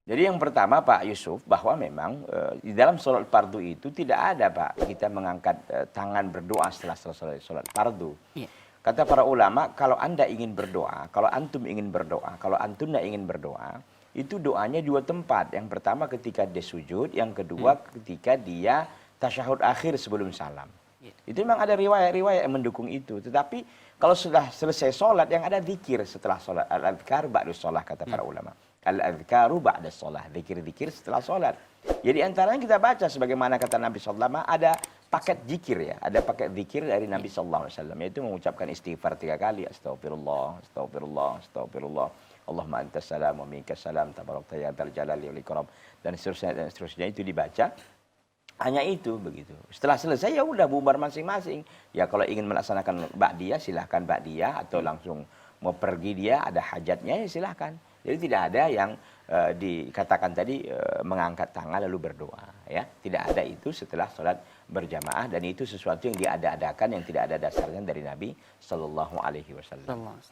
Jadi yang pertama Pak Yusuf, bahwa memang di dalam sholat fardu itu tidak ada Pak kita mengangkat tangan berdoa setelah selesai sholat fardu. Iya. Kata para ulama, kalau Anda ingin berdoa, kalau antum ingin berdoa, kalau antuna ingin berdoa, itu doanya dua tempat. Yang pertama ketika dia sujud, yang kedua ketika dia tasyahud akhir sebelum salam. Iya. Itu memang ada riwayat-riwayat yang mendukung itu. Tetapi kalau sudah selesai sholat, yang ada zikir setelah sholat. Al-adhkar ba'da sholat, kata para ulama. Al-adhkaru ba'da sholat. Zikir-zikir setelah sholat. Jadi antaranya kita baca sebagaimana kata Nabi SAW, ada paket zikir ya. Ada paket zikir dari Nabi SAW. Yaitu mengucapkan istighfar 3 kali. Astagfirullah, astagfirullah, astagfirullah. Allahumma antas salam wa minkas salam. Tabarakta ya dzal jalali wal ikram. Dan seterusnya itu dibaca. Hanya itu begitu. Setelah selesai ya udah bubar masing-masing. Ya kalau ingin melaksanakan ba'diyah silahkan ba'diyah, atau langsung mau pergi dia ada hajatnya ya silahkan. Jadi tidak ada yang dikatakan tadi mengangkat tangan lalu berdoa ya. Tidak ada itu setelah sholat berjamaah, dan itu sesuatu yang diada-adakan yang tidak ada dasarnya dari Nabi Sallallahu Alaihi Wasallam.